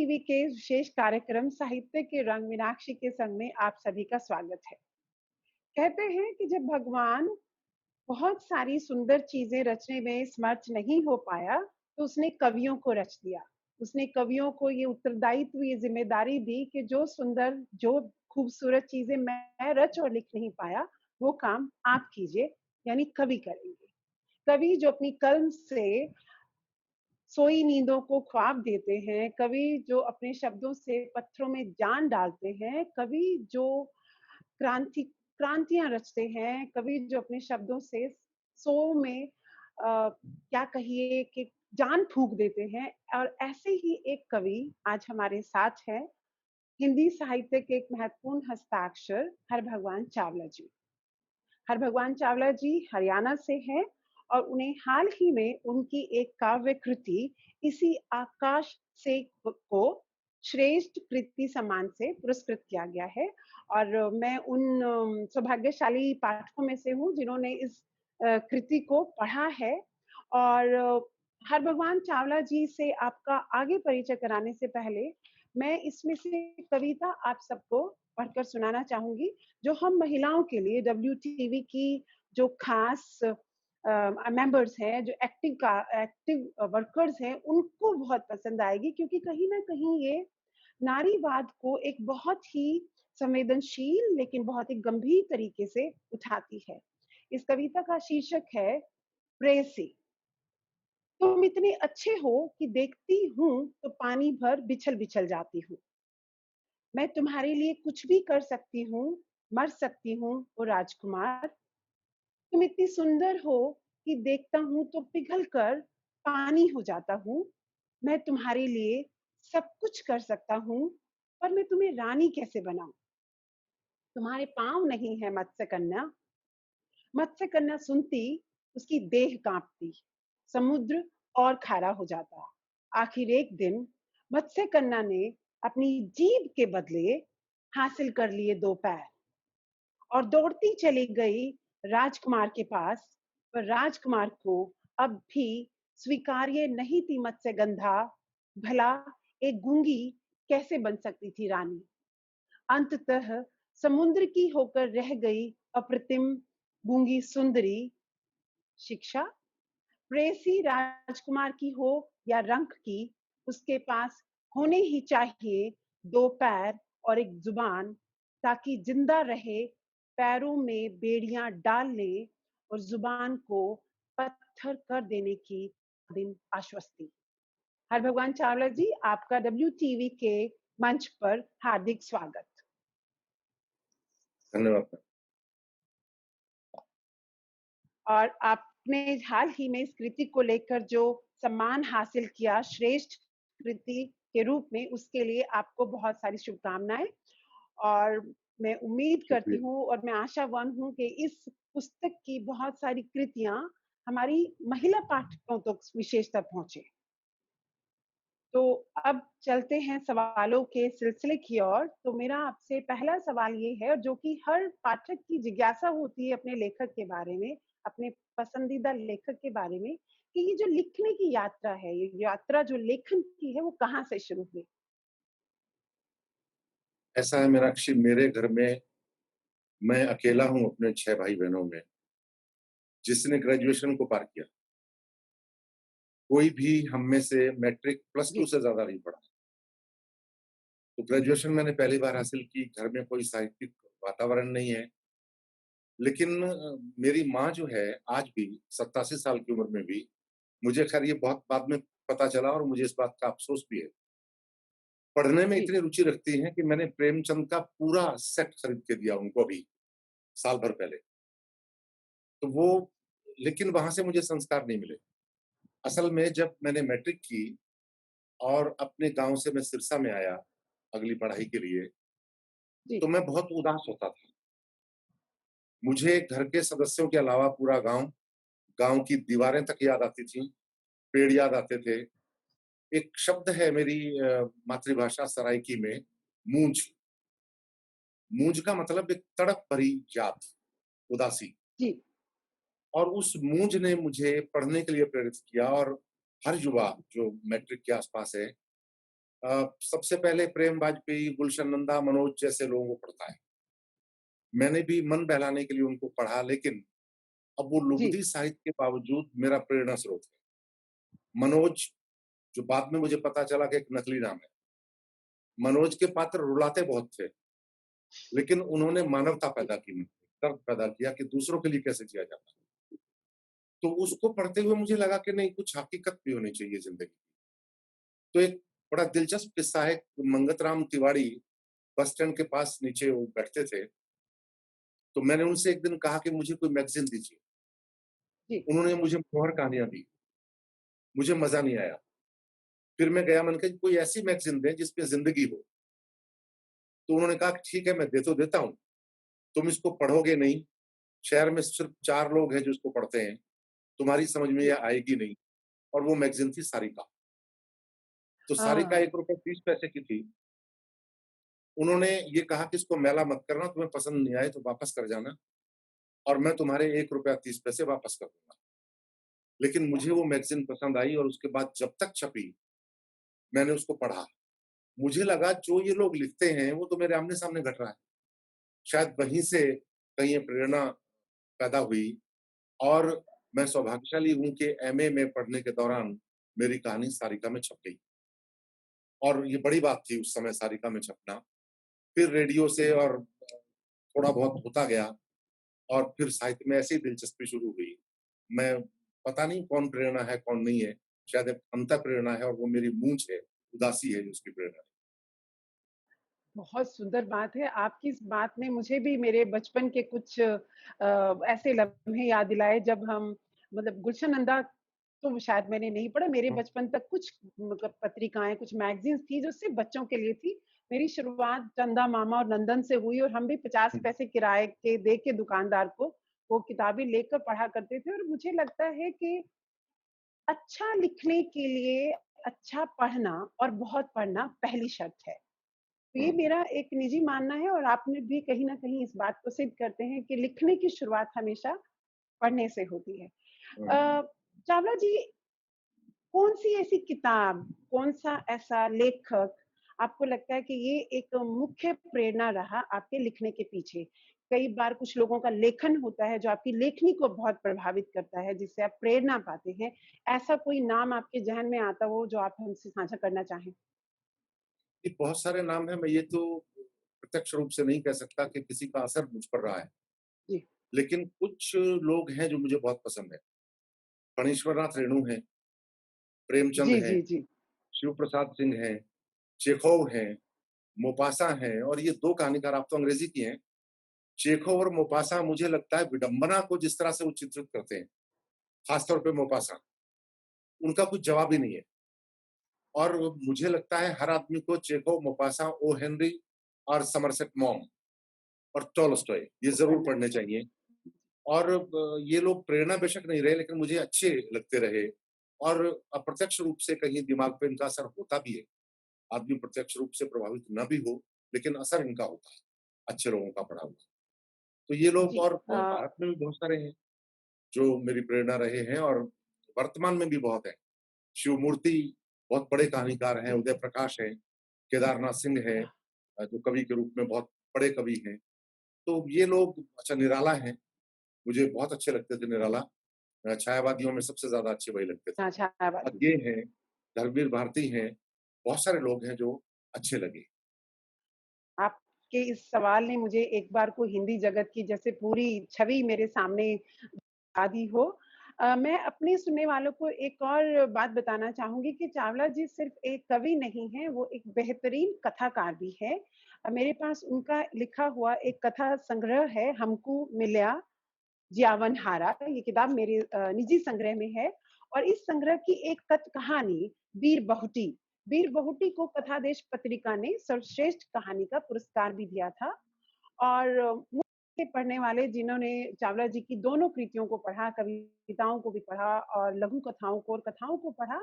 TV के विशेष कार्यक्रम साहित्य के रंग मीनाक्षी के संग में आप सभी का स्वागत है। कहते हैं कि जब भगवान बहुत सारी सुंदर चीजें रचने में समर्थ नहीं हो पाया, तो उसने कवियों को रच दिया। उसने कवियों को ये उत्तरदायित्व, ये जिम्मेदारी दी कि जो सुंदर, जो खूबसूरत चीजें मैं रच और लिख नहीं पाया, वो काम आप कीजिए, यानी कवि करेंगे। कवि जो अपनी कलम से सोई नींदों को ख्वाब देते हैं, कवि जो अपने शब्दों से पत्थरों में जान डालते हैं, कवि जो क्रांतियां रचते हैं, कवि जो अपने शब्दों से सौ में क्या कहिए कि जान फूंक देते हैं। और ऐसे ही एक कवि आज हमारे साथ है, हिंदी साहित्य के एक महत्वपूर्ण हस्ताक्षर हरभगवान चावला जी। हरभगवान चावला जी हरियाणा से हैं और उन्हें हाल ही में उनकी एक काव्य कृति इसी आकाश से को श्रेष्ठ कृति सम्मान से पुरस्कृत किया गया है। और मैं उन सौभाग्यशाली पाठकों में से हूँ जिन्होंने इस कृति को पढ़ा है। और हर भगवान चावला जी से आपका आगे परिचय कराने से पहले मैं इसमें से कविता आप सबको पढ़कर सुनाना चाहूंगी, जो हम महिलाओं के लिए WTV की जो खास मेंबर्स हैं, जो एक्टिव वर्कर्स हैं, उनको बहुत पसंद आएगी, क्योंकि कहीं ना कहीं ये नारीवाद को एक बहुत ही संवेदनशील लेकिन बहुत ही गंभीर तरीके से उठाती है। इस कविता का शीर्षक है प्रेयसी। तुम इतने अच्छे हो कि देखती हूँ तो पानी भर बिछल बिछल जाती हूँ। मैं तुम्हारे लिए कुछ भी कर सकती हूँ, मर सकती हूँ ओ राजकुमार। तुम इतनी सुंदर हो कि देखता हूँ तो पिघल कर पानी हो जाता हूँ। मैं तुम्हारे लिए सब कुछ कर सकता हूँ, पर मैं तुम्हें रानी कैसे बनाऊं? तुम्हारे पाँव नहीं है मत्स्य कन्या। मत्स्य कन्या सुनती, उसकी देह कांपती, समुद्र और खारा हो जाता। आखिर एक दिन मत्स्य कन्या ने अपनी जीभ के बदले हासिल कर लिए दो पैर और दौड़ती चली गई राजकुमार के पास। पर राजकुमार को अब भी स्वीकार्य नहीं थी मत्स्यगंधा। भला एक गूंगी कैसे बन सकती थी रानी? अंततः समुद्र की होकर रह गई अप्रतिम गूंगी सुंदरी। शिक्षा, प्रेयसी राजकुमार की हो या रंक की, उसके पास होने ही चाहिए दो पैर और एक जुबान, ताकि जिंदा रहे, पैरों में बेड़ियां डाल ले और जुबान को पत्थर कर देने की दिन आश्वस्ति। हर भगवान चावला जी, आपका WTV के मंच पर हार्दिक स्वागत। धन्यवाद। और आपने हाल ही में इस कृति को लेकर जो सम्मान हासिल किया श्रेष्ठ कृति के रूप में, उसके लिए आपको बहुत सारी शुभकामनाएं। और मैं उम्मीद करती शुक्रिया। हूँ और मैं आशावान हूँ कि इस पुस्तक की बहुत सारी कृतियां हमारी महिला पाठकों तक विशेषता पहुंचे। तो अब चलते हैं सवालों के सिलसिले की ओर। तो मेरा आपसे पहला सवाल ये है, जो कि हर पाठक की जिज्ञासा होती है अपने लेखक के बारे में, अपने पसंदीदा लेखक के बारे में, कि ये जो लिखने की यात्रा है, ये यात्रा जो लेखन की है, वो कहाँ से शुरू हुई? ऐसा है मीनाक्षी, मेरे घर में मैं अकेला हूँ अपने 6 भाई-बहनों में, जिसने ग्रेजुएशन को पार किया। कोई भी हम में से मैट्रिक प्लस 2 जी। से ज़्यादा नहीं पढ़ा। तो ग्रेजुएशन मैंने पहली बार हासिल की, घर में कोई साहित्यिक वातावरण नहीं है। लेकिन मेरी माँ जो है, आज भी 87 साल की उम्र में भी, मुझे ख़ैर ये बहुत बाद में पता चला और मुझे इस बात का अफ़सोस भी है। पढ़ने में जी। इतनी रुचि रखती हैं कि मैंने प्रेमचंद का पूरा सेट खरीद के दिया उनको अभी, साल भर पहले। तो वो लेकिन वहाँ से मुझे संस्कार नहीं मिले। असल में जब मैंने मैट्रिक की और अपने गाँव से मैं सिरसा में आया अगली पढ़ाई के लिए, जी। तो मैं बहुत उदास होता था। मुझे घर के सदस्यों के अलावा पूरा गाँव, गाँव की दीवारें तक याद आती थीं, पेड़ याद आते थे। एक शब्द है मेरी मातृभाषा सराइकी में, मूंझ। मूंझ का मतलब एक तड़प भरी याद, उदासी। जी। और उस मूंझ ने मुझे पढ़ने के लिए प्रेरित किया और हर युवा जो मैट्रिक के आसपास है, सबसे पहले प्रेम वाजपेयी, गुलशन नंदा, मनोज जैसे लोगों को पढ़ता है। मैंने भी मन बहलाने के लिए उनको पढ़ा, लेकिन अब वो जी, लुगदी साहित्य के बावजूद मेरा प्रेरणा स्रोत है। मनोज, जो बाद में मुझे पता चला कि एक नकली नाम है। मनोज के पात्र रुलाते बहुत थे, लेकिन उन्होंने मानवता जी। पैदा की, दर्द पैदा किया कि दूसरों के लिए कैसे जिया जाता है। तो उसको पढ़ते हुए मुझे लगा कि नहीं, कुछ हकीकत भी होनी चाहिए ज़िंदगी। तो एक बड़ा दिलचस्प किस्सा है, मंगतराम तिवारी बस स्टैंड के पास नीचे वो बैठते थे, तो मैंने उनसे एक दिन कहा कि मुझे कोई मैगज़ीन दीजिए। जी, उन्होंने मुझे मुखौर कहानियाँ दी, मुझे मज़ा नहीं आया। फिर मैं गया, मैंने कहा कोई ऐसी मैगज़ीन दें जिसमें ज़िंदगी हो। तो उन्होंने कहा ठीक है, मैं दे तो देता हूँ, तुम इसको पढ़ोगे नहीं, शहर में सिर्फ़ 4 लोग हैं जो इसको पढ़ते हैं, तुम्हारी समझ में ये जी। आएगी नहीं। और वो मैगज़ीन थी सारिका। तो सारिका हाँ। ₹1.30 की थी। उन्होंने ये कहा कि इसको मैला मत करना, तुम्हें पसंद नहीं आए तो वापस कर जाना और मैं तुम्हारे ₹1.30 वापस कर दूँगा। लेकिन मुझे वो मैगज़ीन पसंद आई और उसके बाद जब तक छपी, मैंने उसको पढ़ा। मुझे लगा जो ये लोग लिखते हैं, वो तो मेरे आमने-सामने घट रहा है। शायद वहीं से कहीं ये प्रेरणा पैदा हुई और मैं सौभाग्यशाली हूँ कि एमए में पढ़ने के दौरान मेरी कहानी सारिका में छप गई और ये बड़ी बात थी उस समय सारिका में छपना। फिर रेडियो से और थोड़ा बहुत होता गया और फिर साहित्य में ऐसे ही दिलचस्पी शुरू हुई। मैं पता नहीं कौन प्रेरणा है, कौन नहीं है। शायद एक अंतःप्रेरणा है और वो मेरी मूंछ है, उदासी है जो उसकी प्रेरणा है। बहुत सुंदर बात है। आपकी इस बात ने मुझे भी मेरे बचपन के कुछ ऐसे लम्हे याद दिलाए जब हम मतलब गुलशन नंदा तो शायद मैंने नहीं पढ़ा। मेरे हुँ, बचपन तक कुछ मतलब पत्रिकाएँ, कुछ मैगज़ीन्स थी जो सिर्फ़ बच्चों के लिए थी। मेरी शुरुआत चंदा मामा और नंदन से हुई और हम भी 50 हुँ, पैसे किराए के दे के दुकानदार को वो किताबें लेकर पढ़ा करते थे और मुझे लगता है कि अच्छा लिखने के लिए अच्छा पढ़ना और बहुत पढ़ना पहली शर्त है। तो ये हुँ, मेरा एक निजी मानना है और आपने भी कहीं न कहीं इस बात को सिद्ध करते हैं कि लिखने की शुरुआत हमेशा पढ़ने से होती है। हुँ। चावला जी, कौन-सी ऐसी किताब, कौन-सा ऐसा लेखक आपको लगता है कि ये एक मुख्य प्रेरणा रहा आपके लिखने के पीछे? कई बार कुछ लोगों का लेखन होता है जो आपकी लेखनी को बहुत प्रभावित करता है, जिससे आप प्रेरणा पाते हैं। ऐसा कोई नाम आपके ज़हन में आता हो जो आप हमसे साझा करना चाहें? ये बहुत सारे नाम हैं, मैं ये तो प्रत्यक्ष रूप से नहीं कह सकता कि किसी का असर मुझ पर रहा है। जी। लेकिन कुछ लोग हैं जो मुझे बहुत पसंद हैं। फणीश्वरनाथ रेणु हैं, प्रेमचंद जी, हैं, जी, जी। शिव प्रसाद सिंह हैं, चेखोव हैं, मोपासा हैं और ये 2 कहानीकार, आप तो अंग्रेज़ी की हैं। चेखोव और मोपासा मुझे लगता है विडंबना को जिस तरह से वो चित्रित करते हैं, ख़ास तौर पे मोपासा, उनका कुछ जवाब ही नहीं है। और मुझे लगता है हर आदमी को चेखोव, मोपासा, ओ. हेनरी और समरसेट मॉम और टॉलस्टॉय ये को ज़रूर पढ़ना पढ़ने चाहिए। चाहिए। और ये लोग प्रेरणा बेशक नहीं रहे, लेकिन मुझे अच्छे लगते रहे और अप्रत्यक्ष रूप से कहीं दिमाग पे इनका असर होता भी है। आदमी प्रत्यक्ष रूप से प्रभावित ना भी हो, लेकिन असर इनका होता है, अच्छे लोगों का पढ़ा हुआ। तो ये लोग जी। और भारत में भी बहुत सारे हैं, जो मेरी प्रेरणा रहे हैं और वर्तमान में भी बहुत हैं। शिवमूर्ति बहुत बड़े कहानीकार हैं, जी। उदय प्रकाश हैं, केदारनाथ सिंह हैं, जो कवि के रूप में बहुत बड़े कवि हैं। तो ये लोग, अच्छा निराला हैं, मुझे बहुत अच्छे लगते थे निराला। छायावादियों में सबसे ज़्यादा अच्छे वही लगते थे। हाँ, छायावादी। ये हैं, धर्मवीर भारती हैं, बहुत सारे लोग हैं जो अच्छे लगे। आपके इस सवाल ने मुझे एक बार को हिंदी जगत की जैसे पूरी छवि मेरे सामने ला दी हो। मैं अपने सुनने वालों को एक और बात बताना चाहूँगी कि चावला जी सिर्फ़ एक कवि नहीं हैं, वो एक बेहतरीन कथाकार भी हैं। मेरे पास उनका लिखा हुआ एक कथा संग्रह है, हमकू मिल्या जियावन हारा। ये किताब मेरे निजी संग्रह में है और इस संग्रह की एक कथ कहानी वीर बहुटी, वीर बहुटी को कथादेश पत्रिका ने सर्वश्रेष्ठ कहानी का पुरस्कार भी दिया था और मुझे पढ़ने वाले जिन्होंने चावला जी की दोनों कृतियों को पढ़ा, कविताओं को भी पढ़ा और लघु कथाओं को और कथाओं को पढ़ा,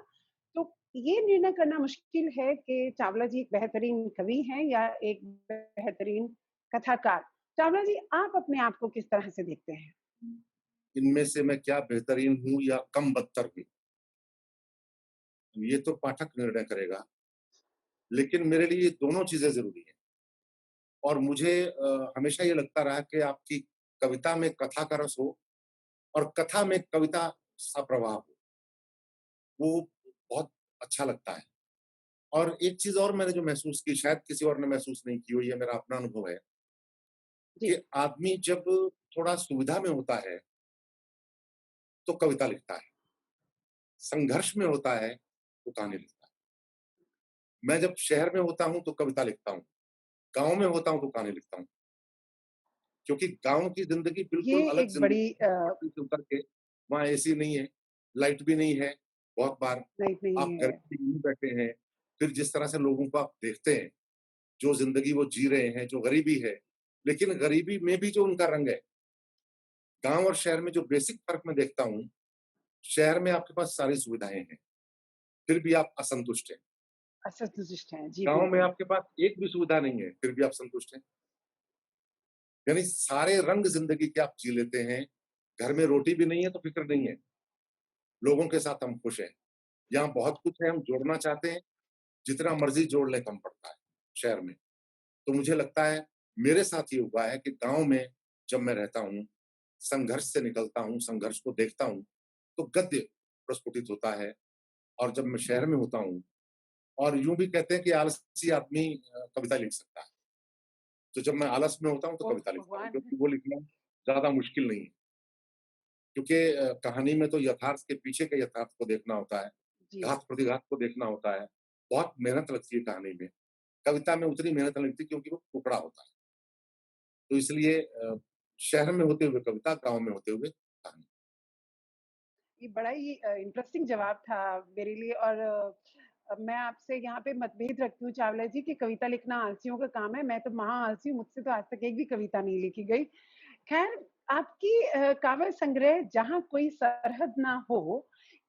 तो ये निर्णय करना मुश्किल है कि चावला जी एक बेहतरीन कवि हैं या एक बेहतरीन कथाकार। चावला जी, आप अपने आप को किस तरह से देखते हैं? इनमें से मैं क्या बेहतरीन हूँ या कम बदतर हूँ, ये तो पाठक निर्णय करेगा। लेकिन मेरे लिए ये दोनों चीज़ें ज़रूरी हैं और मुझे हमेशा ये लगता रहा कि आपकी कविता में कथा का रस हो और कथा में कविता सा प्रवाह हो, वो बहुत अच्छा लगता है। और एक चीज़ और मैंने जो महसूस की, शायद किसी और ने महसूस नहीं की हो, ये मेरा अपना अनुभव है जी। कि आदमी जब थोड़ा सुविधा में होता है, तो कविता लिखता है, संघर्ष में होता है, तो कहानी लिखता है। मैं जब शहर में होता हूँ, तो कविता लिखता हूँ, गाँव में होता हूँ, तो कहानी लिखता हूँ, क्योंकि गाँव की ज़िंदगी ये बिल्कुल अलग एक ज़िंदगी बड़ी है, पहाड़ी से उतर के, वहाँ एसी नहीं है, लाइट भी नहीं है, बहुत बार नहीं नहीं आप घर है। पे यूँ बैठे हैं, फिर जिस तरह से लोगों को आप देखते हैं, जो ज़िंदगी वो जी रहे हैं, जो गरीबी है, लेकिन गरीबी में भी जो उनका रंग है, गाँव और शहर में जो बेसिक फ़र्क मैं देखता हूँ, शहर में आपके पास सारी सुविधाएँ हैं, फिर भी आप असंतुष्ट हैं। असंतुष्ट हैं। जी, गाँव में बिल्कुल। आपके पास एक भी सुविधा नहीं है, फिर भी आप संतुष्ट हैं। यानी सारे रंग ज़िंदगी के आप जी लेते हैं, घर में रोटी भी नहीं है तो फ़िक्र नहीं है, लोगों के साथ हम खुश हैं। यहाँ बहुत कुछ है, हम जोड़ना चाहते हैं, जितना मर्ज़ी जोड़ लें कम पड़ता है, शहर में। तो मुझे लगता है, मेरे साथ ये हुआ है कि गाँव में जब मैं रहता हूँ, संघर्ष से निकलता हूँ, संघर्ष को देखता हूँ, तो गद्य प्रस्फुटित होता है और जब मैं शहर में होता हूँ और यूँ भी कहते हैं कि आलसी आदमी कविता लिख सकता है। तो जब मैं आलस में होता हूँ, तो ओह कविता लिखता हूँ, भगवान! क्योंकि वो लिखना ज़्यादा मुश्किल नहीं है। क्योंकि कहानी में तो यथार्थ के पीछे के यथार्थ को देखना होता है, जी। घात-प्रतिघात को देखना होता है, बहुत मेहनत लगती है कहानी में। कविता में उतनी मेहनत नहीं लगती क्योंकि वो टुकड़ा होता है। तो इसलिए शहर में होते हुए कविता, गाँव में होते हुए कहानी। ये बड़ा ही इंटरेस्टिंग जवाब था मेरे लिए और मैं आपसे यहाँ पे मतभेद रखती हूँ चावला जी कि कविता लिखना आलसियों का काम है। मैं तो महा आलसी हूँ, मुझसे तो आज तक एक भी कविता नहीं लिखी गई। ख़ैर आपकी काव्य संग्रह जहाँ कोई सरहद ना हो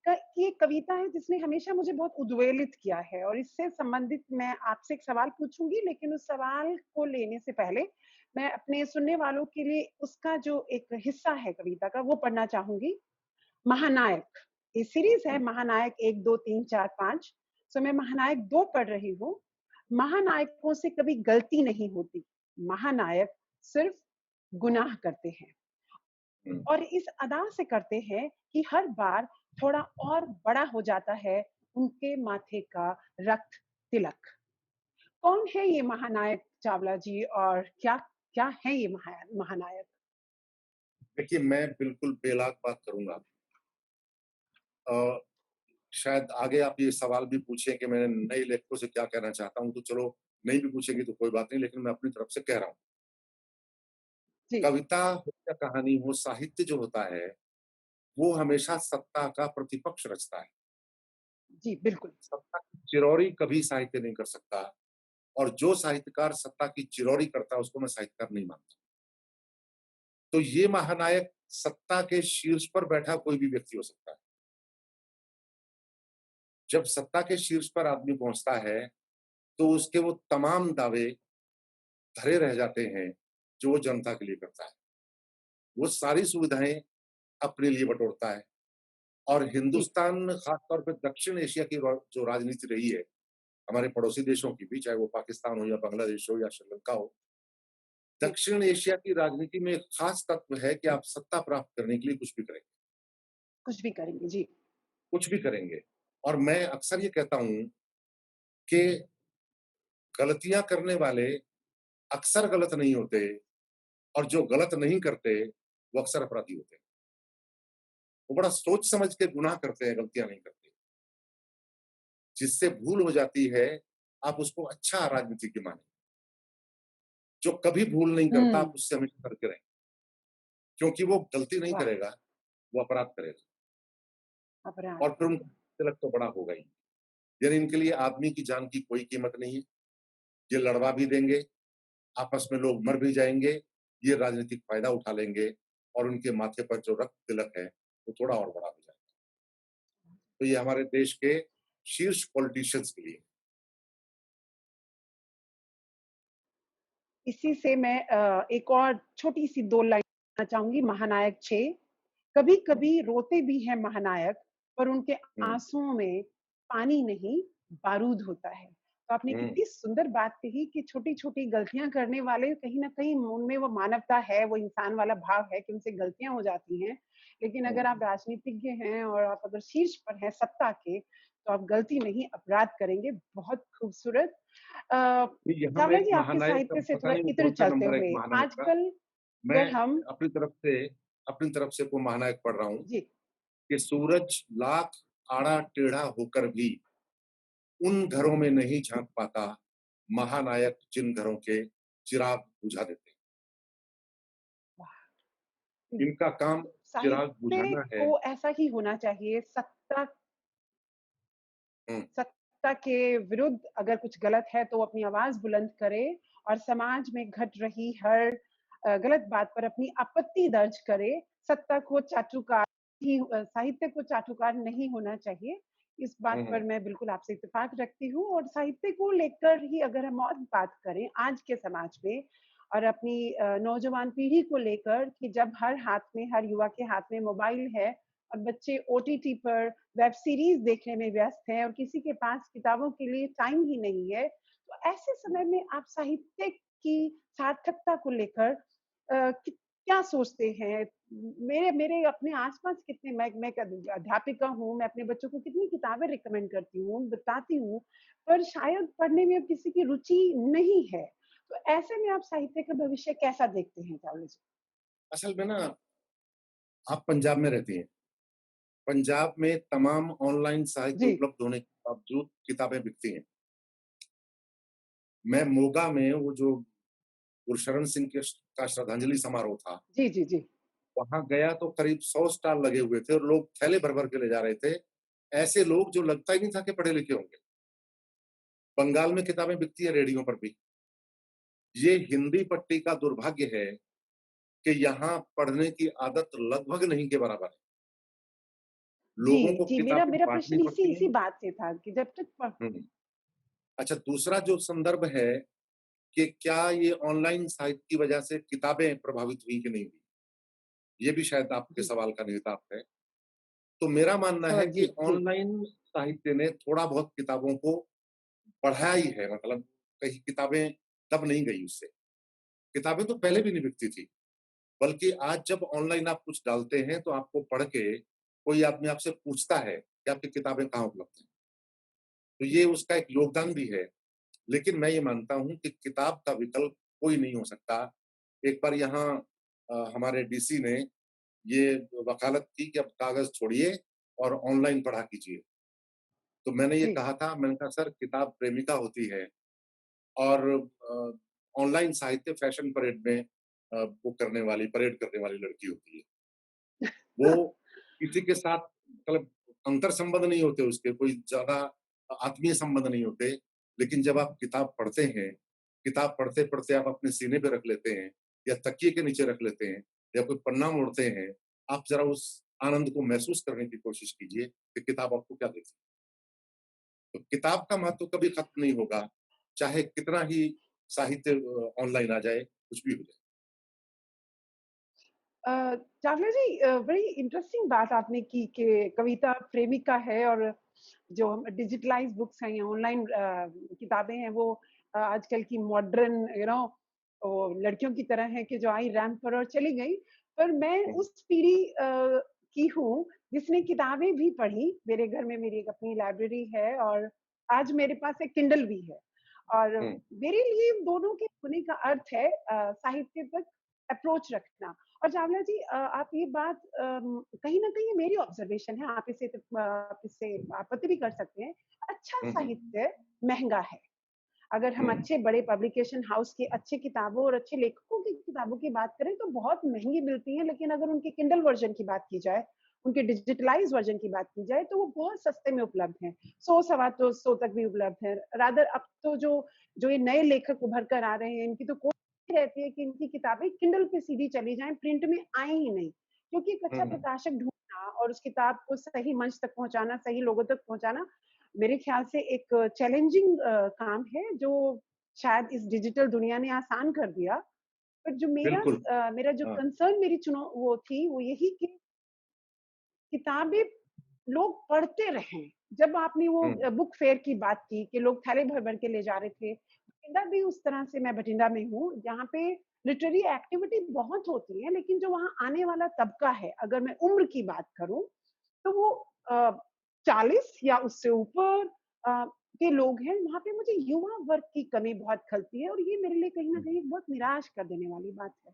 क ये कविता है जिसने हमेशा मुझे बहुत उद्वेलित किया है और इससे संबंधित मैं आपसे एक सवाल पूछूँगी लेकिन उस सवाल को लेने से पहले मैं अपने सुनने वालों के लिए उसका जो एक हिस्सा है कविता का वो पढ़ना चाहूँगी। महानायक, ये सीरीज़ है हुँ, महानायक 1, 2, 3, 4, 5 सो मैं महानायक 2 पढ़ रही हूँ। महानायकों से कभी गलती नहीं होती, महानायक सिर्फ़ गुनाह करते हैं हुँ। और इस अदा से करते हैं कि हर बार थोड़ा और बड़ा हो जाता है उनके माथे का रक्त तिलक। कौन है ये महानायक चावला जी और क्या क्या है ये महानायक? देखिए, मैं बिल्कुल बेलाग बात करूँगा। अ, शायद आगे आप ये सवाल भी पूछें कि मैं नए लेखकों से क्या कहना चाहता हूँ, तो चलो नहीं भी पूछेंगे तो कोई बात नहीं, लेकिन मैं अपनी तरफ से कह रहा हूँ। जी, कविता हो या कहानी हो, साहित्य जो होता है, वो हमेशा सत्ता का प्रतिपक्ष रचता है। जी, बिल्कुल। सत्ता की चिरौरी कभी साहित्य नहीं कर सकता और जो साहित्यकार सत्ता की चिरौरी करता है, उसको मैं साहित्यकार नहीं मानता। तो ये महानायक सत्ता के शीर्ष पर बैठा कोई भी व्यक्ति हो सकता है। जब सत्ता के शीर्ष पर आदमी पहुँचता है, तो उसके वो तमाम दावे धरे रह जाते हैं, जो वो जनता के लिए करता है। वो सारी सुविधाएँ अपने लिए बटोरता है और जी, हिंदुस्तान खास तौर पे दक्षिण एशिया की जो राजनीति रही है, हमारे पड़ोसी देशों की भी, चाहे वो पाकिस्तान हो या बांग्लादेश हो या श्रीलंका हो, जी, दक्षिण एशिया की राजनीति में एक खास तत्व है कि आप सत्ता प्राप्त करने के लिए कुछ भी करेंगे, कुछ भी करेंगे, जी। कुछ भी करेंगे। और मैं अक्सर ये कहता हूँ कि गलतियाँ करने वाले अक्सर गलत नहीं होते और जो गलत नहीं करते, वो अक्सर अपराधी होते हैं। वो बड़ा सोच समझ के गुनाह करते हैं, गलतियाँ नहीं करते। जिससे भूल हो जाती है, आप उसको अच्छा राजनीतिज्ञ मानें। जो कभी भूल नहीं करता, आप हुँ, उससे हमेशा करते रहें, क्योंकि वो गलती नहीं वाह! करेगा, वो अपराध करेगा अपराध और फिर करेगा। उनका तिलक तो बड़ा होगा ही। यानी इनके लिए आदमी की जान की कोई कीमत नहीं है। ये लड़वा भी देंगे, आपस में लोग मर भी जाएँगे, ये राजनीतिक फ़ायदा उठा लेंगे और उनके माथे पर जो रक्त तिलक है, वो थोड़ा और बड़ा हो जाएगा। तो ये हमारे देश के शीर्ष पॉलिटिशियंस के लिए। इसी से मैं एक और छोटी-सी 2 लाइन कहना चाहूँगी महानायक 6 कभी-कभी रोते भी हैं महानायक, पर उनके हुँ, आँसुओं में पानी नहीं, बारूद होता है। तो आपने हुँ, कितनी सुंदर बात कही कि छोटी-छोटी गलतियाँ करने वाले कहीं न कहीं उनमें वो मानवता है, वो इंसान वाला भाव है कि उनसे गलतियाँ हो जाती हैं। लेकिन हुँ। अगर आप राजनीतिज्ञ हैं और आप अगर शीर्ष पर हैं सत्ता के, तो आप गलती नहीं अपराध करेंगे। बहुत खूबसूरत। अ, यहाँ मैं चावला एक जी आपके महानायक का साहित्य से पता थोड़ा नहीं वो इत्र कौन-सा चलते नंबर है एक हुए, महानायक का। आजकल मैं अगर हम अपनी तरफ से अपनी तरफ से वो महानायक पढ़ रहा हूँ जी, कि सूरज लाख आड़ा टेढ़ा होकर भी उन घरों में नहीं झाँक पाता, महानायक जिन घरों के चिराग बुझा देते हैं। वाह! इनका काम चिराग साहित्य बुझाना है। को ऐसा ही होना चाहिए, हुँ, सत्ता के विरुद्ध अगर कुछ गलत है तो वो अपनी आवाज़ बुलंद करे और समाज में घट रही हर गलत बात पर अपनी आपत्ति दर्ज करे। सत्ता को चाटुकार ही साहित्य को चाटुकार नहीं होना चाहिए। इस हुँ, बात पर हुँ, मैं बिल्कुल आपसे इत्तेफ़ाक रखती हूँ और साहित्य को लेकर ही अगर हम और बात करें आज के समाज में और अपनी नौजवान पीढ़ी को लेकर कि जब हर हाथ में, हर युवा के हाथ में मोबाइल है और बच्चे ओटीटी पर वेब सीरीज़ देखने में व्यस्त हैं और किसी के पास किताबों के लिए टाइम ही नहीं है। तो ऐसे समय में आप साहित्य की सार्थकता को लेकर क्या सोचते हैं? मेरे मेरे अपने आस-पास कितने मैं एक अध्यापिका हूँ, मैं अपने बच्चों को कितनी किताबें रिकमेंड करती हूँ, बताती हूँ, पर शायद पढ़ने में अब किसी की रुचि नहीं है। तो ऐसे में आप साहित्य का भविष्य कैसा देखते हैं चावला जी? असल में ना आप पंजाब में रहती हैं। पंजाब में तमाम ऑनलाइन साहित्य जी, उपलब्ध होने के बावजूद किताबें बिकती हैं। मैं मोगा में वो जो गुरशरण सिंह के का श्रद्धांजलि समारोह था, जी, जी, जी। वहाँ गया तो करीब 100 स्टॉल लगे हुए थे और लोग थैले भर-भर के ले जा रहे थे। ऐसे लोग जो लगता ही नहीं था कि पढ़े-लिखे होंगे। बंगाल में किताबें बिकती हैं रेहड़ियों पर भी। ये हिंदी पट्टी का दुर्भाग्य है कि यहाँ पढ़ने की आदत लगभग नहीं के बराबर है। जी, लोगों को जी, मेरा किताबें मेरा बाँटनी प्रश्न इसी पड़ती इसी हैं। बात से था कि जब तक प हुँ। अच्छा दूसरा जो संदर्भ है कि क्या ये ऑनलाइन साहित्य की वजह से किताबें प्रभावित हुई कि नहीं हुई? ये भी शायद आपके जी सवाल का निहितार्थ है। तो मेरा मानना है जी, कि जी। ऑनलाइन साहित्य ने थोड़ा बहुत किताबों को बढ़ाया ही है मतलब कहीं किताबें दब नहीं गई उससे। किताबें तो पहले भी नहीं बिकती थी, बल्कि आज जब ऑनलाइन आप कुछ डालते हैं तो आपको पढ़ के कोई आदमी आपसे पूछता है कि आपकी किताबें कहाँ उपलब्ध हैं। तो ये उसका एक योगदान भी है। लेकिन मैं ये मानता हूँ कि किताब का विकल्प कोई नहीं हो सकता। एक बार यहाँ हमारे डीसी ने ये वकालत की कि अब कागज़ छोड़िए और ऑनलाइन पढ़ा कीजिए। तो मैंने ये जी, कहा था, मैंने कहा सर किताब प्रेमिका होती है और ऑनलाइन साहित्य फैशन परेड में वो करने वाली परेड करने वाली लड़की होती है। वो किसी के साथ मतलब अंतर संबंध नहीं होते उसके, कोई ज़्यादा आत्मीय संबंध नहीं होते। लेकिन जब आप किताब पढ़ते हैं, किताब पढ़ते-पढ़ते आप अपने सीने पे रख लेते हैं या तकिए के नीचे रख लेते हैं या कोई पन्ना मोड़ते हैं, आप ज़रा उस आनंद को महसूस करने की कोशिश कीजिए कि किताब आपको क्या देती है। तो किताब का महत्व कभी खत्म नहीं होगा, चाहे कितना ही साहित्य ऑनलाइन आ जाए, कुछ भी हो जाए। चावला जी बड़ी इंटरेस्टिंग बात आपने की कि कविता प्रेमिका है और जो हम डिजिटलाइज़ बुक्स हैं या ऑनलाइन किताबें हैं वो आजकल की मॉडर्न वो लड़कियों की तरह हैं कि जो आई रैंप पर और चली गई। पर मैं हुँ, उस पीढ़ी की हूँ जिसने किताबें भी पढ़ी। मेरे घर में मेरी एक अपनी लाइब्रेरी है और आज मेरे पास एक किंडल भी है। और हुँ, मेरे लिए दोनों के होने का अर्थ है साहित्य तक अप्रोच रखना। और चावला जी आप ये बात कहीं न कहीं मेरी ऑब्ज़र्वेशन है, आप इससे आपत्ति भी कर सकते हैं। अच्छा हुँ, हुँ, साहित्य महँगा है। अगर हम हुँ, अच्छे बड़े पब्लिकेशन हाउस की अच्छी किताबों और अच्छे लेखकों की किताबों की बात करें तो बहुत महँगी मिलती हैं, लेकिन अगर उनके किंडल वर्ज़न की बात की जाए, उनके डिजिटलाइज़ वर्ज़न की बात की जाए तो वो बहुत सस्ते में उपलब्ध हैं। 100 सवा तो 100 तक भी उपलब्ध हैं। रादर अब तो जो जो ये नए लेखक उभर कर आ रहे हैं, इनकी तो कोशिश रहती है कि इनकी किताबें किंडल पे सीधी चली जाएँ, प्रिंट में आएँ ही नहीं। क्योंकि एक हुँ, अच्छा हुँ, प्रकाशक ढूँढना और उस किताब को सही मंच तक पहुँचाना, सही लोगों तक पहुँचाना मेरे ख्याल से एक चैलेंजिंग काम है जो शायद इस डिजिटल दुनिया ने आसान कर दिया। पर जो बिल्कुल। मेरा जो हाँ, कंसर्न मेरी वो थी वो यही कि किताबें लोग पढ़ते रहें। जब आपने वो हुँ, बुक फेयर की बात की कि लोग थैले भर-भर के ले जा रहे थे, बठिंडा भी उस तरह से मैं बठिंडा में हूँ, जहाँ पे लिटरेरी एक्टिविटी बहुत होती है, लेकिन जो वहाँ आने वाला तबका है, अगर मैं उम्र की बात करूँ, तो वो 40 या उससे ऊपर के लोग हैं, वहाँ पे मुझे युवा वर्ग की कमी बहुत खलती है और ये मेरे लिए कहीं न हुँ, कहीं बहुत निराश कर देने वाली बात है।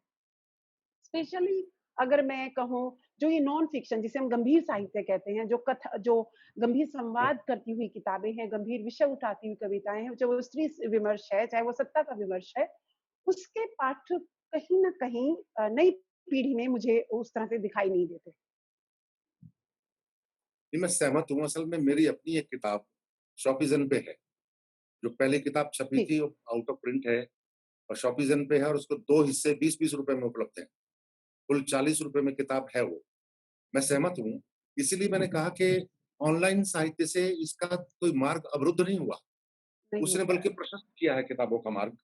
स्पेशली अगर मैं कहूँ जो ये नॉन फिक्शन जिसे हम गंभीर साहित्य कहते हैं, जो गंभीर हुँ। संवाद करती हुई किताबें हैं, गंभीर विषय उठाती हुई कविताएँ हैं, चाहे वो स्त्री विमर्श है, चाहे वो सत्ता का विमर्श है, उसके पाठ कहीं न कहीं नई पीढ़ी में मुझे उस तरह से दिखाई नहीं देते। जी, मैं सहमत हूँ। असल में मेरी अपनी एक किताब शॉपिज़न पे है। जो पहली किताब छपी जी, थी वो आउट ऑफ प्रिंट है और शॉपिज़न पे है और उसको 2 हिस्से ₹20-20 में उपलब्ध हैं। कुल ₹40 में किताब है वो। मैं सहमत हूँ, इसीलिए मैंने कहा कि ऑनलाइन साहित्य से इसका कोई मार्ग अवरुद्ध नहीं हुआ। नहीं उसने हुआ बल्कि है। प्रशस्त किया है किताबों का मार्ग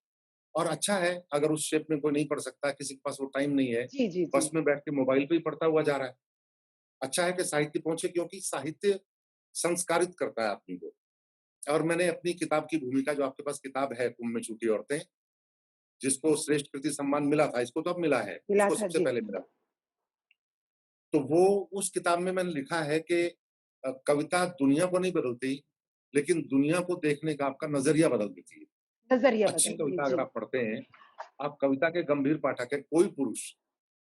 और अच्छा है अगर उस शेप में कोई नहीं पढ़ सकता, किसी के पास वो टाइम नहीं है, जी, जी, जी। बस में बैठ के मोबाइल पे ही पढ़ता हुआ जा रहा है। अच्छा है कि साहित्य पहुँचे क्योंकि साहित्य संस्कारित करता है आदमी को और मैंने अपनी किताब की भूमिका जो आपके पास किताब है, कुम में छूटी औरतें, जिसको श्रेष्ठ कृति सम्मान मिला था, इसको तो अब मिला है, मिला उसको था, सबसे जी। पहले मिला। तो वो उस किताब में मैंने लिखा है कि कविता दुनिया को नहीं बदलती, लेकिन दुनिया को देखने का आपका नज़रिया बदल देती है। नज़रिया अच्छी बदलती है, कविता अगर जी। आप पढ़ते हैं, आप कविता के गंभीर पाठक हैं, कोई पुरुष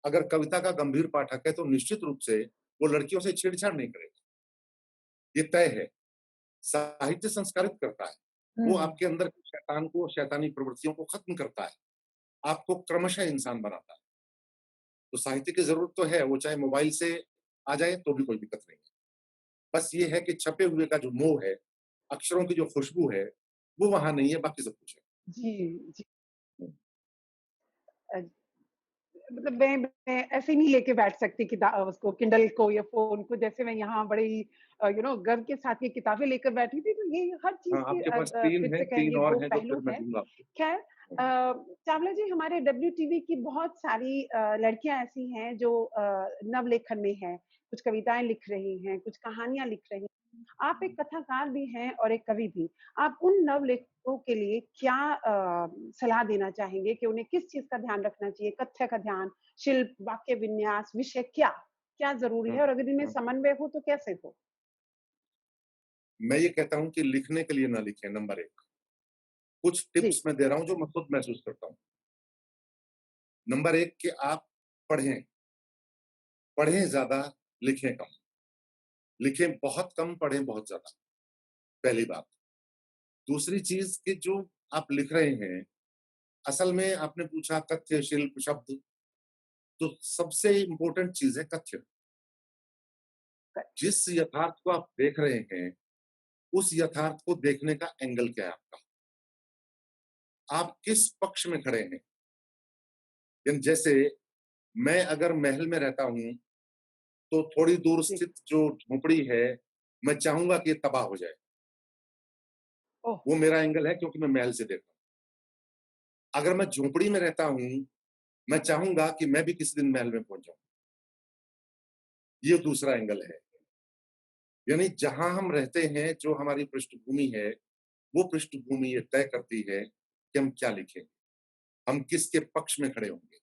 अगर कविता का गंभीर पाठक है, तो निश्चित रूप से वो लड़कियों से छेड़छाड़ नहीं करेगा, ये तय है। साहित्य संस्कारित करता है, वो हुँ। आपके अंदर की शैतान को, शैतानी प्रवृत्तियों को खत्म करता है, आपको क्रमशः इंसान बनाता है। तो साहित्य की ज़रूरत तो है, वो चाहे मोबाइल से आ जाए तो भी कोई दिक्कत नहीं है। बस ये है कि छपे हुए का जो मोह है, अक्षरों की जो खुशबू है, वो वहाँ नहीं है, बाकी सब कुछ है। जी, जी। हुँ। अ, मतलब मैं ऐसे नहीं लेके बैठ सकती उसको किंडल को या फ़ोन को जैसे मैं यहाँ बड़े ही गर्व के साथ ये किताबें लेकर बैठी थी, तो ये हर चीज़ हाँ, के आपके पास फिर 3 हैं, से 3 कहेंगे और 2 हैं जो फिर पहलू मैं हैं। दूँगा आपको। ख़ैर हुँ, चावला जी हमारे डब्ल्यूटीवी की बहुत सारी लड़कियाँ ऐसी हैं जो नवलेखन में हैं, कुछ कविताएँ लिख रही हैं, कुछ कहानियाँ लिख रही हैं। आप एक कथाकार भी हैं और एक कवि भी। आप उन नवलेखकों के लिए क्या सलाह देना चाहेंगे कि उन्हें किस चीज़ का ध्यान रखना चाहिए? कथ्य का ध्यान, शिल्प, वाक्य विन्यास, विषय क्या? क्या ज़रूरी हुँ, है और अगर इनमें हुँ। समन्वय हो तो कैसे हो? मैं ये कहता हूँ कि लिखने के लिए ना लिखें नंबर 1। कुछ जी, टिप्स मैं दे रहा हूँ जो मैं खुद महसूस करता हूँ। नंबर 1 कि आप पढ़ें, पढ़ें ज़्यादा, लिखें कम। लिखें बहुत कम, पढ़ें बहुत ज़्यादा, पहली बात। दूसरी चीज़ कि जो आप लिख रहे हैं, असल में आपने पूछा कथ्य, शिल्प, शब्द, तो सबसे इम्पोर्टेंट चीज़ है कथ्य। करेक्ट। जिस यथार्थ को आप देख रहे हैं, उस यथार्थ को देखने का एंगल क्या है आपका? आप किस पक्ष में खड़े हैं? जैसे मैं अगर महल में रहता हूँ, तो थोड़ी दूर जी। स्थित जो झोपड़ी है, मैं चाहूँगा कि ये तबाह हो जाए। ओह! वो मेरा एंगल है क्योंकि मैं महल से देख रहा हूँ। अगर मैं झोपड़ी में रहता हूँ, मैं चाहूँगा कि मैं भी किसी दिन महल में पहुँच जाऊँ। ये दूसरा एंगल है। यानी जहाँ हम रहते हैं, जो हमारी पृष्ठभूमि है, वो पृष्ठभूमि ये तय करती है कि हम क्या लिखें, हम किसके पक्ष में खड़े होंगे।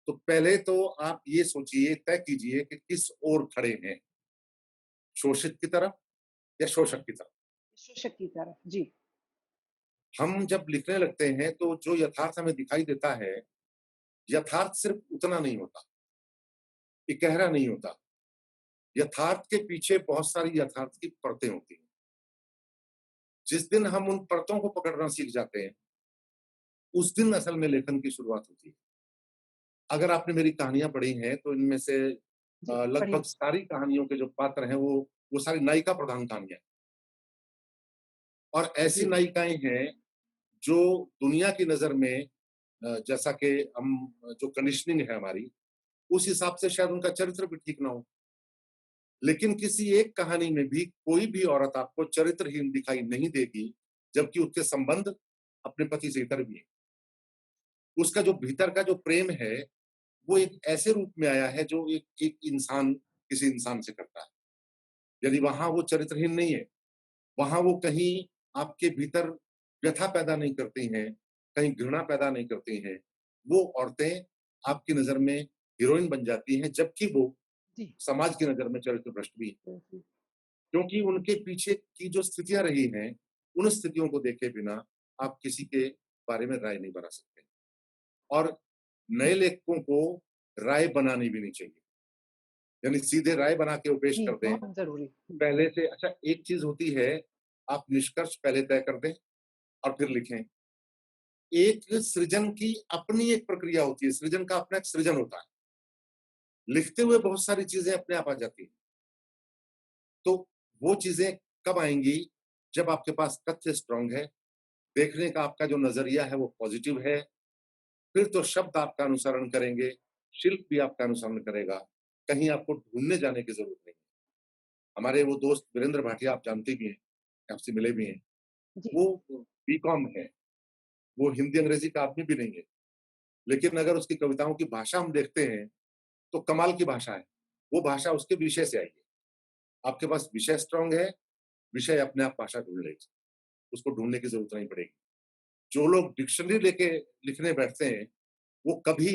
तो पहले तो आप ये सोचिए, तय कीजिए कि किस ओर खड़े हैं, शोषित की तरफ या शोषक की तरफ। शीर्षक की तरफ, जी। हम जब लिखने लगते हैं, तो जो यथार्थ हमें दिखाई देता है, यथार्थ सिर्फ उतना नहीं होता, इकहरा नहीं होता। यथार्थ के पीछे बहुत सारी यथार्थ की परतें होती हैं। जिस दिन हम उन परतों को पकड़ना सीख जाते हैं, उस दिन असल में लेखन की शुरुआत होती है। अगर आपने मेरी कहानियाँ पढ़ी हैं, तो इनमें से जी, लगभग बढ़िया। सारी कहानियों के जो पात्र हैं, वो सारी नायिका प्रधान कहानियाँ हैं और ऐसी जी, नायिकाएँ हैं, जो दुनिया की नज़र में जैसा कि हम जो कंडीशनिंग है हमारी, उस हिसाब से शायद उनका चरित्र भी ठीक ना हो। लेकिन किसी एक कहानी में भी कोई भी औरत आपको चरित्रहीन दिखाई नहीं देगी, जबकि उसके संबंध अपने पति से इतर भी हैं। उसका जो भीतर का जो प्रेम है, वो एक ऐसे रूप में आया है जो एक एक इंसान किसी इंसान से करता है। यानी वहां वो चरित्रहीन नहीं है, वहां वो कहीं आपके भीतर व्यथा पैदा नहीं करती हैं, कहीं घृणा पैदा नहीं करती हैं। वो औरतें आपकी नजर में हीरोइन बन जाती हैं, जबकि वो जी, समाज की नजर में चरित्र भ्रष्ट भी हैं। बिल्कुल। क्योंकि उनके पीछे की जो स्थितियां रही हैं, उन स्थितियों को देखे बिना आप किसी के बारे में राय नहीं बना सकते। और नए लेखकों को राय बनानी भी नहीं चाहिए, यानी सीधे राय बना के वो पेश जी, कर दें। बहुत ज़रूरी। पहले से अच्छा एक चीज होती है, आप निष्कर्ष पहले तय कर दें और फिर लिखें। एक सृजन की अपनी एक प्रक्रिया होती है, सृजन का अपना एक सृजन होता है। लिखते हुए बहुत सारी चीजें अपने आप आ जाती हैं। तो वो चीजें कब आएंगी? जब आपके पास तथ्य स्ट्रांग है, देखने का आपका जो नजरिया है वो पॉजिटिव है, फिर तो शब्द आपका अनुसरण करेंगे, शिल्प भी आपका अनुसरण करेगा। कहीं आपको ढूंढने जाने की जरूरत नहीं। हमारे वो दोस्त वीरेंद्र भाटिया आप जानते भी हैं, आपसे मिले भी हैं। जी, वो बीकॉम है, वो हिंदी अंग्रेजी का आदमी भी नहीं है, लेकिन अगर उसकी कविताओं की भाषा हम देखते हैं तो कमाल की भाषा है। वो भाषा उसके विषय से आई है। आपके पास विषय स्ट्रांग है, विषय अपने आप भाषा ढूंढ लेगी, उसको ढूंढने की जरूरत नहीं पड़ेगी। जो लोग डिक्शनरी लेके लिखने बैठते हैं, वो कभी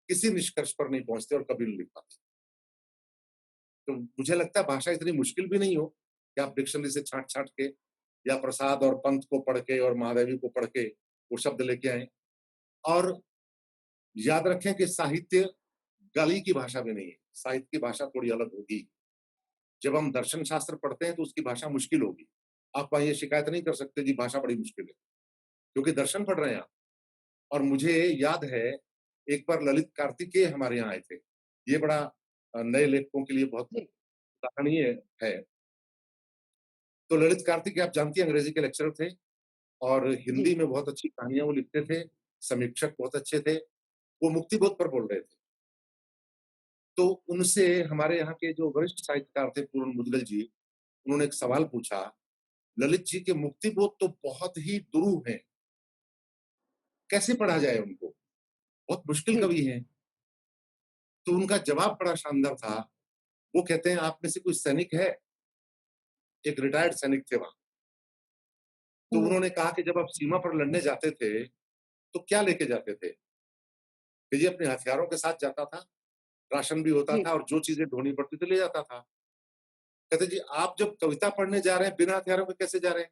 किसी निष्कर्ष पर नहीं पहुंचते और कभी नहीं लिख पाते। तो मुझे लगता है भाषा इतनी मुश्किल भी नहीं हो कि आप डिक्शनरी से छांट छांट के या प्रसाद और पंत को पढ़ के और महादेवी को पढ़ के वो शब्द लेके आए। और याद रखें कि साहित्य गाली की भाषा भी नहीं है, साहित्य की भाषा थोड़ी अलग होगी। जब हम दर्शन शास्त्र पढ़ते हैं तो उसकी भाषा मुश्किल होगी। आप वहां ये शिकायत नहीं कर सकते जी भाषा बड़ी मुश्किल है, क्योंकि दर्शन पढ़ रहे हैं आप। और मुझे याद है, एक बार ललित कार्तिकेय हमारे यहाँ आए थे। ये बड़ा नए लेखकों के लिए बहुत जी, सराहनीय है। तो ललित कार्तिकेय आप जानती हैं अंग्रेजी के लेक्चरर थे और जी, हिंदी में बहुत अच्छी कहानियाँ वो लिखते थे, समीक्षक बहुत अच्छे थे। वो मुक्तिबोध पर बोल रहे थे। तो उनसे हमारे यहाँ के जो वरिष्ठ साहित्यकार थे पूर्ण मुदगल जी, उन्होंने एक सवाल पूछा, ललित जी के मुक्तिबोध तो बहुत ही दुरूह हैं, कैसे पढ़ा जाए उनको? बहुत मुश्किल जी, कवि हैं। तो उनका जवाब बड़ा शानदार था। वो कहते हैं आप में से कोई सैनिक है? एक रिटायर्ड सैनिक थे वहाँ। तो हुँ, उन्होंने कहा कि जब आप सीमा पर लड़ने जाते थे, तो क्या लेके जाते थे? कि जी अपने हथियारों के साथ जाता था, राशन भी होता जी, था और जो चीज़ें ढोनी पड़ती थी ले जाता था। कहते जी आप जब कविता पढ़ने जा रहे हैं, बिना हथियारों के कैसे जा रहे हैं?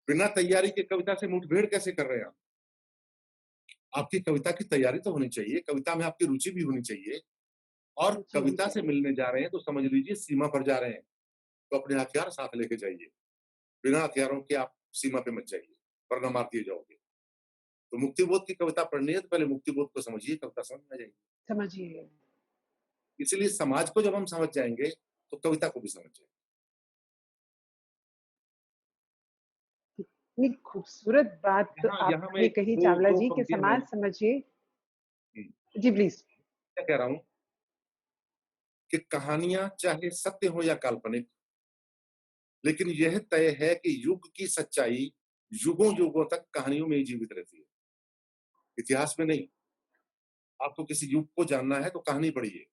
बिना तैयारी के कविता से मुठभेड़ कैसे कर रहे हैं आप? आपकी कविता की तैयारी तो होनी चाहिए, कविता में आपकी रुचि भी होनी चाहिए और रुचि होनी कविता से चाहिए। मिलने जा रहे हैं तो समझ लीजिए सीमा पर जा रहे हैं, तो अपने हथियार साथ लेके जाइए। बिना हथियारों के आप सीमा पे मत जाइए, वरना मार दिए जाओगे। तो मुक्तिबोध की कविता पढ़नी है तो पहले मुक्तिबोध को समझिए, कविता समझ में आ जाएगी। समझिए। इसीलिए समाज को जब हम समझ जाएँगे, तो कविता को भी समझ जाएँगे। इतनी खूबसूरत बात यहाँ यहाँ मैं आपने कही 2 चावला 2 जी कि पंक्तियाँ मैं समाज समझिए। हुँ, जी, प्लीज़। क्या कह रहा हूँ कि कहानियाँ चाहे सत्य हो या काल्पनिक, लेकिन यह तय है कि युग की सच्चाई युगों-युगों तक कहानियों में ही जीवित रहती है, इतिहास में नहीं। आपको किसी युग को जानना है तो कहानी पढ़िए,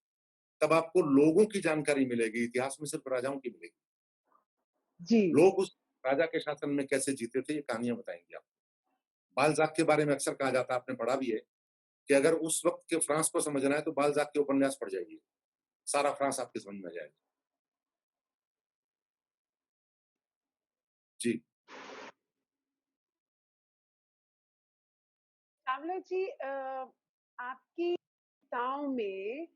तब आपको लोगों की जानकारी मिलेगी, इतिहास में सिर्फ राजाओं की मिलेगी। जी, लोग उस राजा के शासन में कैसे जीते थे, ये कहानियाँ बताएँगी आपको। बालज़ाक के बारे में अक्सर कहा जाता है, आपने पढ़ा भी है, कि अगर उस वक़्त के फ्रांस को समझना है तो बालज़ाक के उपन्यास पढ़ जाइए, सारा फ्रांस आपके समझ में आ जाएगा। जी, चावला जी आपकी कविताओं में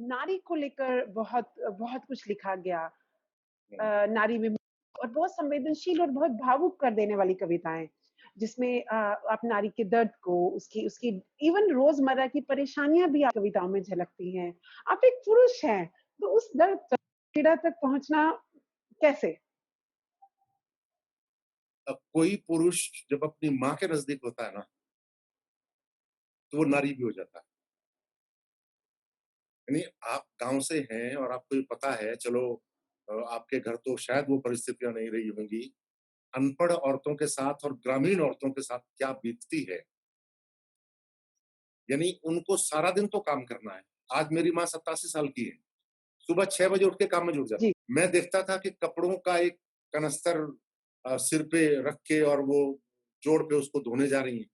नारी को लेकर बहुत बहुत कुछ लिखा गया। हुँ, नारी में और बहुत संवेदनशील और बहुत भावुक कर देने वाली कविताएँ, जिसमें आप नारी के दर्द को, उसकी उसकी इवन रोज़मर्रा की परेशानियाँ भी आप कविताओं में झलकती हैं। आप एक पुरुष हैं, तो उस दर्द तक, पीड़ा तक पहुँचना कैसे? अब कोई पुरुष जब अपनी माँ के नज़दीक होता है ना, तो वो नारी भी हो जाता है। यानी आप गाँव से हैं और आपको ये पता है, चलो आपके घर तो शायद वो परिस्थितियाँ नहीं रही होंगी। अनपढ़ औरतों के साथ और ग्रामीण औरतों के साथ क्या बीतती है, यानी उनको सारा दिन तो काम करना है। आज मेरी माँ 87 साल की है, सुबह 6 बजे उठ के काम में जुट जाता। जी। मैं देखता था कि कपड़ों का एक कनस्तर सिर पे रख के और वो जोड़ पे उसको धोने जा रही हैं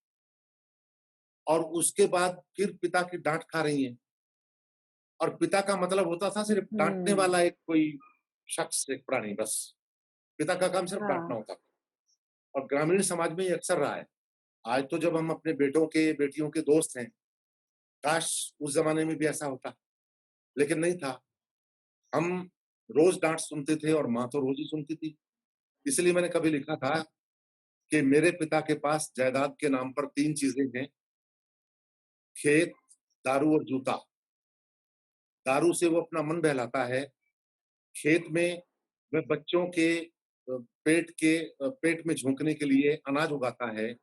और उसके बाद फिर पिता की डाँट खा रही हैं और पिता का मतलब होता था सिर्फ़ डाँटने हुँ। वाला एक कोई शख्स, एक प्राणी बस। पिता का काम सिर्फ़ डाँटना हाँ। होता था और ग्रामीण समाज में ये अक्सर रहा है। आज तो जब हम अपने बेटों के, बेटियों के दोस्त हैं, काश उस ज़माने में भी ऐसा होता, लेकिन नहीं था। हम रोज़ डाँट सुनते थे और माँ तो रोज़ ही सुनती थी। इसलिए मैंने कभी लिखा था कि मेरे पिता के पास जायदाद के नाम पर 3 चीज़ें हैं, खेत, दारू और जूता। दारू से वो अपना मन बहलाता है, खेत में वह बच्चों के पेट में झोंकने के लिए अनाज उगाता है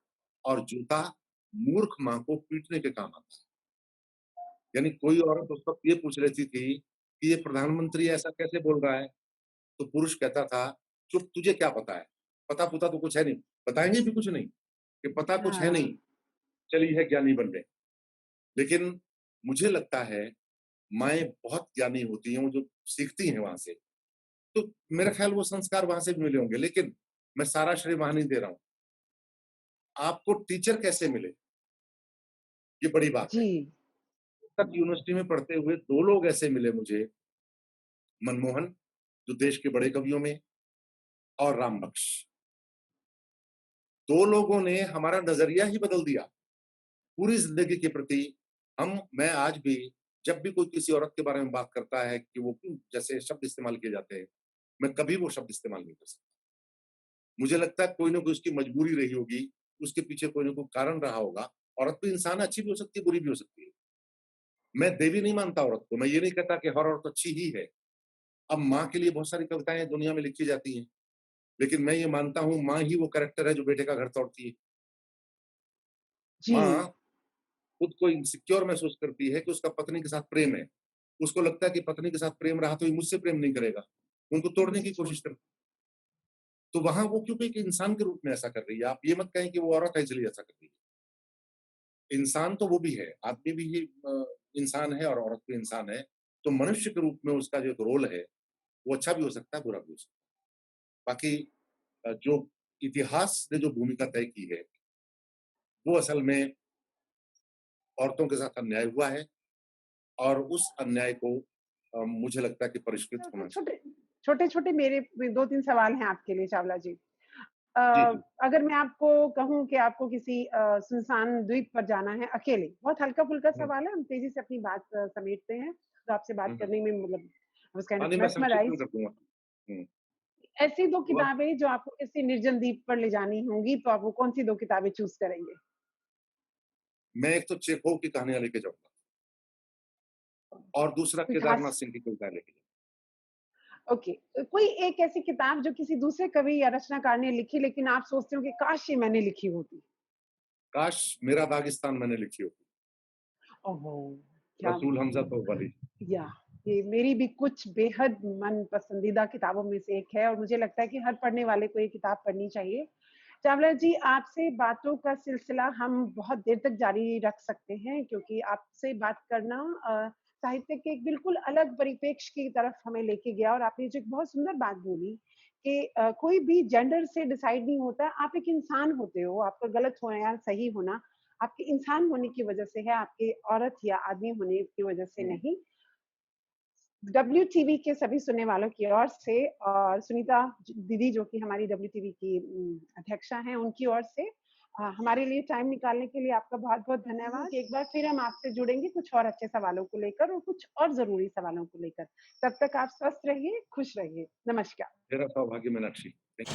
और जूता मूर्ख माँ को पीटने के काम आता है। यानी कोई औरत उस वक़्त ये पूछ लेती थी कि ये प्रधानमंत्री ऐसा कैसे बोल रहा है? तो पुरुष कहता था, "चुप तुझे क्या पता है? पता-पुता तो कुछ है नहीं।" बताएँगे भी कुछ नहीं, कि पता कुछ है हाँ। नहीं, चली है ज्ञानी बनने। लेकिन मुझे लगता है, माएँ बहुत ज्ञानी होती हैं, वो जो सीखती हैं वहाँ से। तो मेरा ख़्याल वो संस्कार वहाँ से भी मिले होंगे, लेकिन मैं सारा श्रेय वहाँ नहीं दे रहा हूँ। आपको टीचर कैसे मिले, ये बड़ी बात है। जी। तब यूनिवर्सिटी में पढ़ते हुए 2 लोग ऐसे मिले मुझे, मनमोहन, जो देश के बड़े कवियों में और राम बख्श। 2 लोगों ने हमारा नज़रिया ही बदल दिया। पूरी ज़िंदगी के प्रति मैं आज भी जब भी कोई किसी औरत के बारे में बात करता है कि वो क्यों जैसे शब्द इस्तेमाल किए जाते हैं, मैं कभी वो शब्द इस्तेमाल नहीं कर सकता। मुझे लगता है कोई न कोई उसकी मजबूरी रही होगी, उसके पीछे कोई न कोई कारण रहा होगा। औरत भी इंसान अच्छी भी हो सकती है, बुरी भी हो सकती है। मैं देवी नहीं मानता औरत को, मैं ये नहीं कहता कि हर औरत अच्छी ही है। अब माँ के लिए बहुत सारी कविताएँ दुनिया में लिखी जाती हैं, लेकिन मैं ये मानता हूँ माँ ही वो कैरेक्टर है जो बेटे का घर तोड़ती है। माँ जी। खुद को इनसिक्योर महसूस करती है कि उसका पत्नी के साथ प्रेम है। उसको लगता है कि पत्नी के साथ प्रेम रहा तो ये मुझसे प्रेम नहीं करेगा। उनको तोड़ने की कोशिश करती है। तो वहाँ वो क्योंकि एक इंसान के रूप में ऐसा कर रही है। आप ये मत कहें कि वो औरत है इसलिए ऐसा कर रही है। इंसान तो वो भी है, आदमी भी इंसान है और औरत भी इंसान है। तो मनुष्य के रूप में उसका जो एक रोल है, वो अच्छा भी हो सकता है, बुरा भी हो सकता है। बाकी जो इतिहास ने जो भूमिका तय की है, वो असल में औरतों के साथ अन्याय हुआ है और उस अन्याय को मुझे लगता है कि परिष्कृत तो होना चाहिए। छोटे छोटे-छोटे मेरे 2-3 सवाल हैं आपके लिए चावला जी। अ, जी, जी। अगर मैं आपको कहूँ कि आपको किसी सुनसान द्वीप पर जाना है अकेले, बहुत हल्का-फुल्का हुँ, सवाल है, हम तेज़ी से अपनी बात समेटते हैं, तो आपसे बात हुँ, हुँ। करने में मतलब आई वाज़ काइंड हाँ, ऑफ नहीं मैं संक्षिप्त में मेस्मराइज़्ड। कर दूँगा। हुँ, ऐसी 2 तो अब किताबें जो आपको किसी निर्जन द्वीप पर ले जानी होंगी, तो आप वो कौन-सी 2 किताबें चूज़ करेंगे? मैं एक तो चेखव की कहानियाँ लेके जाऊँगा और दूसरा कोई केदारनाथ खास सिंह की कविताएँ लेके जाऊँगा। ओके, कोई एक ऐसी किताब जो किसी दूसरे कवि या रचनाकार ने लिखी लेकिन आप सोचते हो कि काश ये मैंने लिखी होती? काश मेरा दागिस्तान मैंने लिखी होती, ओहो! क्या रसूल हमज़ा तोवली। या ये मेरी भी कुछ बेहद मन पसंदीदा किताबों में से एक है और मुझे लगता है कि हर पढ़ने वाले को ये किताब पढ़नी चाहिए। चावला जी, आपसे बातों का सिलसिला हम बहुत देर तक जारी रख सकते हैं क्योंकि आपसे बात करना साहित्य के एक बिल्कुल अलग परिप्रेक्ष्य की तरफ हमें लेके गया और आपने जो एक बहुत सुंदर बात बोली कि कोई भी जेंडर से डिसाइड नहीं होता, आप एक इंसान होते हो, आपका गलत होना या सही होना, आपके इंसान होने की वजह से है, आपके औरत या आदमी होने की वजह से हुँ, नहीं। डब्ल्यूटीवी के सभी सुनने वालों की ओर से और सुनीता दीदी जो कि हमारी डब्ल्यूटीवी की अध्यक्षा हैं उनकी ओर से हमारे लिए टाइम निकालने के लिए आपका बहुत-बहुत धन्यवाद। एक बार फिर हम आपसे जुड़ेंगे कुछ और अच्छे सवालों को लेकर और कुछ और ज़रूरी सवालों को लेकर। तब तक आप स्वस्थ रहिए, खुश रहिए। नमस्कार। मेरा सौभाग्य मीनाक्षी। थैंक